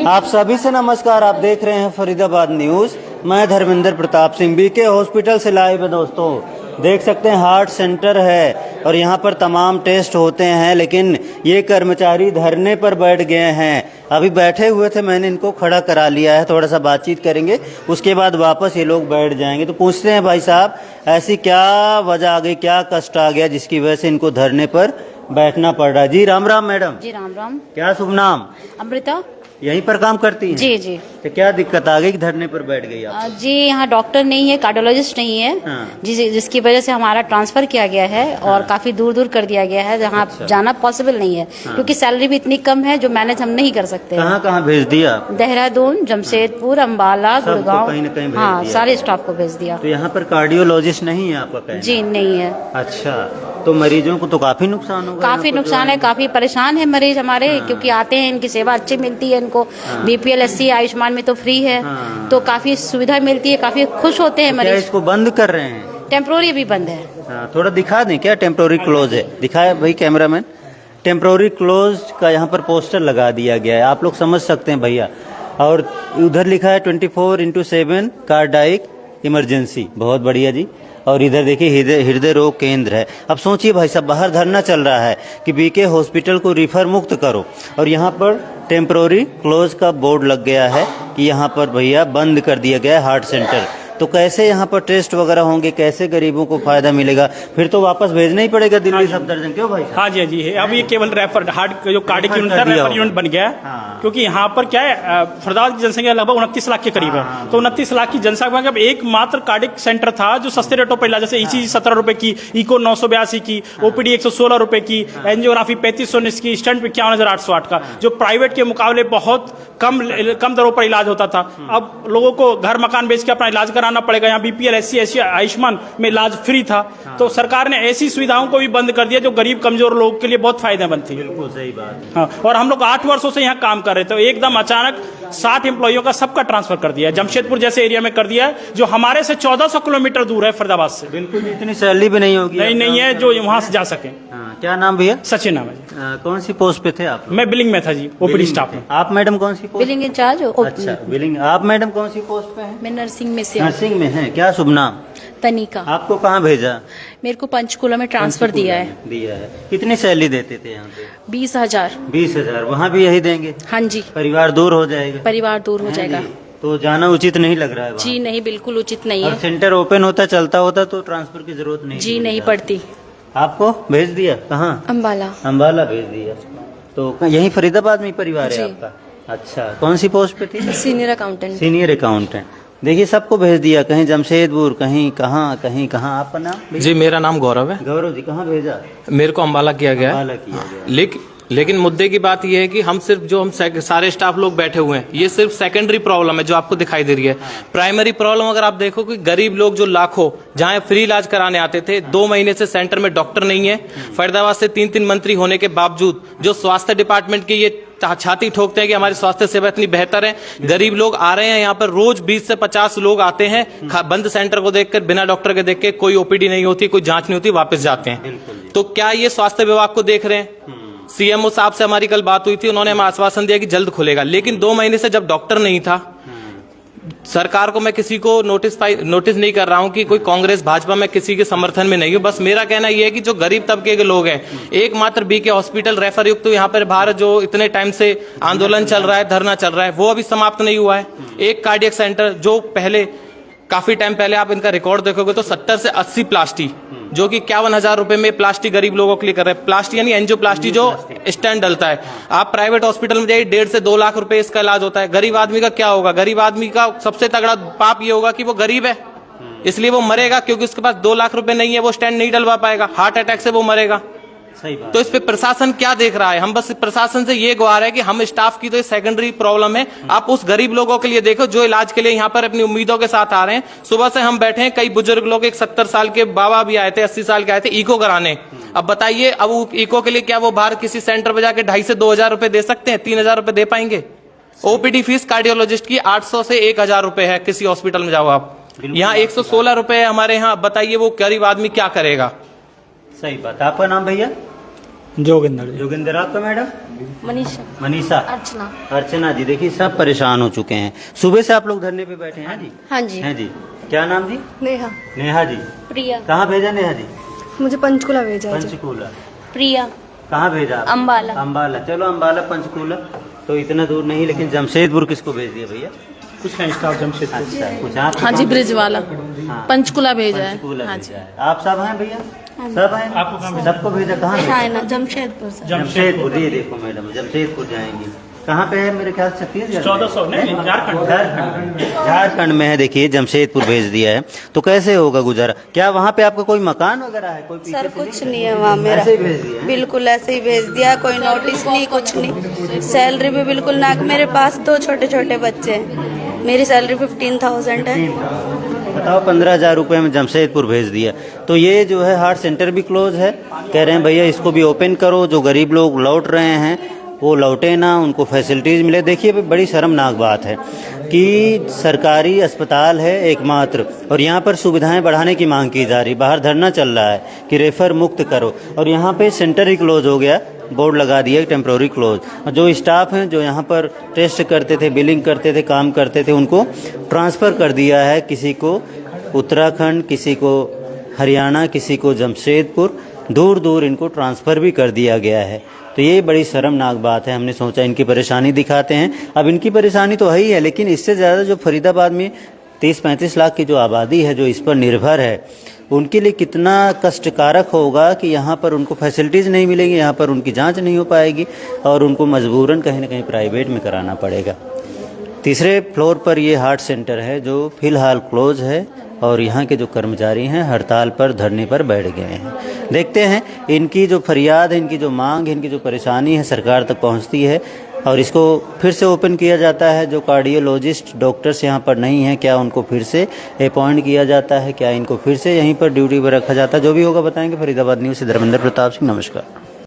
आप सभी से नमस्कार। आप देख रहे हैं फरीदाबाद न्यूज़। मैं धर्मेंद्र प्रताप सिंह बीके हॉस्पिटल से लाइव है। दोस्तों देख सकते हैं हार्ट सेंटर है और यहाँ पर तमाम टेस्ट होते हैं, लेकिन ये कर्मचारी धरने पर बैठ गए हैं। अभी बैठे हुए थे, मैंने इनको खड़ा करा लिया है। थोड़ा सा बातचीत करेंगे, उसके बाद वापस ये लोग बैठ जाएंगे। तो पूछते हैं भाई साहब, ऐसी क्या वजह आ गई, क्या कष्ट आ गया जिसकी वजह से इनको धरने पर बैठना पड़ रहा है? जी राम राम मैडम। जी राम राम। क्या शुभ नाम? अमृता। यहीं पर काम करती हैं? जी जी। तो क्या दिक्कत आ गई कि धरने पर बैठ गई आप? जी यहाँ डॉक्टर नहीं है, कार्डियोलॉजिस्ट नहीं है। हाँ। जिसकी वजह से हमारा ट्रांसफर किया गया है और काफी दूर दूर कर दिया गया है, जहाँ अच्छा। जाना पॉसिबल नहीं है। क्योंकि सैलरी भी इतनी कम है जो मैनेज हम नहीं कर सकते। कहाँ कहाँ भेज दिया आप? देहरादून, जमशेदपुर, अम्बाला, सबको गुड़गांव, कहीं न कहीं भेज हाँ दिया। सारे स्टाफ को भेज दिया। तो यहाँ पर कार्डियोलॉजिस्ट नहीं है आपका कहना? जी नहीं है। अच्छा, तो मरीजों को तो काफी नुकसान होगा। काफी नुकसान है, काफी परेशान है मरीज हमारे। क्योंकि आते हैं, इनकी सेवा अच्छी मिलती है इनको। बीपीएल, एससी, आयुष्मान में तो फ्री है, तो काफी सुविधा मिलती है, काफी खुश होते हैं क्या मरीज। इसको बंद कर रहे हैं? टेम्पोररी भी बंद है। हाँ, थोड़ा दिखा दें क्या टेम्प्रोरी क्लोज है? दिखाए भाई कैमरामैन। टेम्प्रोरी क्लोज का यहाँ पर पोस्टर लगा दिया गया है, आप लोग समझ सकते हैं भैया। और उधर लिखा है 24/7 कार्डियक इमरजेंसी। बहुत बढ़िया जी। और इधर देखिए हृदय रोग केंद्र है। अब सोचिए भाई साहब, बाहर धरना चल रहा है कि बीके हॉस्पिटल को रिफर मुक्त करो, और यहाँ पर टेम्प्रोरी क्लोज का बोर्ड लग गया है कि यहाँ पर भैया बंद कर दिया गया है हार्ट सेंटर। तो कैसे यहाँ पर टेस्ट वगैरह होंगे, कैसे गरीबों को फायदा मिलेगा? फिर तो वापस भेजना ही पड़ेगा दिल्ली सफदरजंग। क्यों भाई? हाँ जी, हाँ जी। अब ये केवल रेफर हार्ट जो कार्डियक यूनिट है, रेफर यूनिट बन गया है। हाँ। क्योंकि यहाँ पर क्या है, फरीदाबाद की जनसंख्या लगभग 29 लाख के करीब है। तो 29 लाख की जनसंख्या में एकमात्र कार्डियक सेंटर था जो सस्ते रेटों पर इलाज, जैसे ईसीजी 17 रुपए की, इको 982 की, ओपीडी 116 रुपए की, एंजियोग्राफी 3519 की, स्टंट 51,808 का, जो प्राइवेट के मुकाबले बहुत कम दरों पर इलाज होता था। अब लोगों को घर मकान बेच के अपना इलाज कराना पड़ेगा। यहाँ बीपीएल, एससी, आयुष्मान में इलाज फ्री था। तो सरकार ने ऐसी सुविधाओं को भी बंद कर दिया जो गरीब कमजोर लोगों के लिए बहुत फायदेमंद थी। बिल्कुल सही बात। हाँ, और हम लोग 8 वर्षों से यहाँ काम कर रहे थे, तो एकदम अचानक 60 एम्प्लॉइयों का सबका ट्रांसफर कर दिया है, जमशेदपुर जैसे एरिया में कर दिया है, जो हमारे से 1400 किलोमीटर दूर है फरीदाबाद से। बिल्कुल, इतनी सैलरी भी नहीं होगी। नहीं है जो वहां से जा सके। हाँ, क्या नाम भैया? सचिन नाम है जी। कौन सी पोस्ट पे थे आप? मैं बिलिंग में था जी, ओपीडी स्टाफ में। आप मैडम कौन सी पोस्ट? Billing incharge. अच्छा, बिलिंग। आप मैडम कौन सी पोस्ट पे हैं? मैं नर्सिंग में से। नर्सिंग में हैं। क्या शुभ नाम? तनिका। आपको कहाँ भेजा? मेरे को पंचकुला में ट्रांसफर दिया है। दिया है। कितनी सैलरी देते थे यहाँ पे? 20,000। 20,000। वहाँ भी यही देंगे? हाँ जी। परिवार दूर हो जाएगा। परिवार दूर हो हैं जाएगा। जी? तो जाना उचित नहीं लग रहा है वहाँ? जी नहीं, बिल्कुल उचित नहीं और है। सेंटर ओपन होता चलता होता तो ट्रांसफर की जरूरत नहीं जी थी। नहीं पड़ती। आपको भेज दिया कहाँ? अम्बाला। अम्बाला भेज दिया। तो यहीं फरीदाबाद में परिवार है जी। आपका? अच्छा, कौन सी पोस्ट पे थी? Senior accountant. Senior accountant. देखिए सबको भेज दिया, कहीं जमशेदपुर, कहीं कहाँ। आपका नाम? जी मेरा नाम गौरव है। गौरव जी, कहाँ भेजा? मेरे को अम्बाला किया गया है। अम्बाला किया गया। लेकिन मुद्दे की बात यह है कि हम सारे स्टाफ लोग बैठे हुए हैं, ये सिर्फ सेकेंडरी प्रॉब्लम है जो आपको दिखाई दे रही है। प्राइमरी प्रॉब्लम अगर आप देखो कि गरीब लोग जो लाखों जहां फ्री इलाज कराने आते थे, 2 महीने से सेंटर में डॉक्टर नहीं है। फरीदाबाद से 3 मंत्री होने के बावजूद जो स्वास्थ्य डिपार्टमेंट की ये छाती ठोकते हैं कि हमारी स्वास्थ्य सेवा इतनी बेहतर है। गरीब लोग आ रहे हैं यहाँ पर, रोज 20 से 50 लोग आते हैं, बंद सेंटर को देखकर, बिना डॉक्टर के देख के, कोई ओपीडी नहीं होती, कोई जांच नहीं होती, वापस जाते हैं। तो क्या ये स्वास्थ्य विभाग को देख रहे हैं? सीएमओ साहब से हमारी कल बात हुई थी, उन्होंने हमें आश्वासन दिया कि जल्द खुलेगा, लेकिन 2 महीने से जब डॉक्टर नहीं था, सरकार को मैं किसी को नोटिस नहीं कर रहा हूं कि कोई कांग्रेस भाजपा में किसी के समर्थन में नहीं हूं। बस मेरा कहना यह है कि जो गरीब तबके के लोग हैं, एकमात्र बीके हॉस्पिटल रेफर युक्त तो यहाँ पर भारत जो इतने टाइम से आंदोलन चल रहा है, धरना चल रहा है, वो अभी समाप्त नहीं हुआ है। एक कार्डियक सेंटर जो पहले काफी टाइम पहले आप इनका रिकॉर्ड देखोगे तो 70 से 80 प्लास्टी, जो कि 51,000 रुपए में प्लास्टी गरीब लोगों के लिए कर रहे हैं। प्लास्टी यानी एंजियोप्लास्टी जो स्टैंड डलता है। आप प्राइवेट हॉस्पिटल में जाइए, 1.5 से 2 लाख रुपए इसका इलाज होता है। गरीब आदमी का क्या होगा? गरीब आदमी का सबसे तगड़ा पाप ये होगा कि वो गरीब है, इसलिए वो मरेगा, क्योंकि उसके पास 2 लाख रुपए नहीं है, वो स्टैंड नहीं डलवा पाएगा, हार्ट अटैक से वो मरेगा। सही बात। तो इस पे प्रशासन क्या देख रहा है? हम बस प्रशासन से ये गुहार है कि हम स्टाफ की तो ये सेकेंडरी प्रॉब्लम है, आप उस गरीब लोगों के लिए देखो जो इलाज के लिए यहाँ पर अपनी उम्मीदों के साथ आ रहे हैं। सुबह से हम बैठे हैं, कई बुजुर्ग लोग, एक 70 साल के बाबा भी आए थे, 80 साल के आए थे इको कराने। अब बताइए, अब वो इको के लिए क्या वो बाहर किसी सेंटर पर जाके 2,500 से 2,000 रुपए दे सकते हैं? 3,000 रुपए दे पाएंगे? ओपीडी फीस कार्डियोलॉजिस्ट की 800 से 1,000 रुपए है, किसी हॉस्पिटल में जाओ आप, यहाँ 116 रुपए है हमारे यहाँ। बताइए वो गरीब आदमी क्या करेगा? सही बात। आपका नाम भैया? जोगिंदर। जोगिंदर। आपका मैडम? मनीषा मनीषा, अर्चना। अर्चना जी, देखिए सब परेशान हो चुके हैं। सुबह से आप लोग धरने पे बैठे हैं जी? हाँ जी। हैं जी। क्या नाम जी? नेहा। नेहा जी। प्रिया। कहाँ भेजा नेहा जी? मुझे पंचकुला भेजा है जी। पंचकूला। प्रिया। कहाँ भेजा? अम्बाला। अम्बाला। चलो अम्बाला पंचकूला तो इतना दूर नहीं, लेकिन जमशेदपुर किसको भेज दिया भैया? कुछ नहीं स्टाफ जमशेदपुर। अच्छा, कुछ आप? हाँ जी, ब्रिज वाला हाँ। पंचकुला भेजा है। पंचकूला हाँ भेजा है। आप सब हैं भैया? सब हैं? आपको कहाँ भेजा? सबको भेजा। कहाँ भेजा? चाइना, जमशेदपुर से। जमशेदपुर। ये देखो मैडम, जमशेदपुर जाएंगी। कहाँ पे है? मेरे ख्याल से छत्तीसगढ़। 1400 नहीं, झारखंड में है। देखिए जमशेदपुर भेज दिया है, तो कैसे होगा गुजारा? क्या वहाँ पे आपका कोई मकान वगैरह है? कोई पीछे सर से कुछ नहीं? नहीं है वहाँ मेरा। ऐसे ही भेज दिया है? बिल्कुल ऐसे ही भेज दिया, कोई नोटिस नहीं, कुछ नहीं। सैलरी भी बिल्कुल ना। मेरे पास 2 छोटे छोटे बच्चे हैं, मेरी सैलरी 15,000 है। बताओ, 15,000 रुपये में जमशेदपुर भेज दिया। तो ये जो है हार्ट सेंटर भी क्लोज है। कह रहे हैं भैया इसको भी ओपन करो, जो गरीब लोग लौट रहे हैं वो लौटे ना, उनको फैसिलिटीज़ मिले। देखिए बड़ी शर्मनाक बात है कि सरकारी अस्पताल है एकमात्र, और यहाँ पर सुविधाएं बढ़ाने की मांग की जा रही। बाहर धरना चल रहा है कि रेफर मुक्त करो, और यहाँ पे सेंटर ही क्लोज हो गया, बोर्ड लगा दिया टेम्प्रोरी क्लोज। और जो स्टाफ हैं जो यहाँ पर टेस्ट करते थे, बिलिंग करते थे, काम करते थे, उनको ट्रांसफ़र कर दिया है, किसी को उत्तराखंड, किसी को हरियाणा, किसी को जमशेदपुर, दूर दूर इनको ट्रांसफ़र भी कर दिया गया है। तो ये बड़ी शर्मनाक बात है। हमने सोचा इनकी परेशानी दिखाते हैं। अब इनकी परेशानी तो है ही है, लेकिन इससे ज़्यादा जो फरीदाबाद में 30-35 लाख की जो आबादी है जो इस पर निर्भर है, उनके लिए कितना कष्टकारक होगा कि यहाँ पर उनको फैसिलिटीज़ नहीं मिलेंगी, यहाँ पर उनकी जांच नहीं हो पाएगी, और उनको मजबूरन कहीं ना कहीं प्राइवेट में कराना पड़ेगा। तीसरे फ्लोर पर ये हार्ट सेंटर है जो फ़िलहाल क्लोज है, और यहाँ के जो कर्मचारी हैं हड़ताल पर, धरने पर बैठ गए हैं। देखते हैं इनकी जो फरियाद है, इनकी जो मांग है, इनकी जो परेशानी है सरकार तक पहुँचती है, और इसको फिर से ओपन किया जाता है। जो कार्डियोलॉजिस्ट डॉक्टर्स यहाँ पर नहीं हैं, क्या उनको फिर से अपॉइंट किया जाता है, क्या इनको फिर से यहीं पर ड्यूटी पर रखा जाता है? जो भी होगा बताएंगे। फरीदाबाद न्यूज़ से धर्मेंद्र प्रताप सिंह, नमस्कार।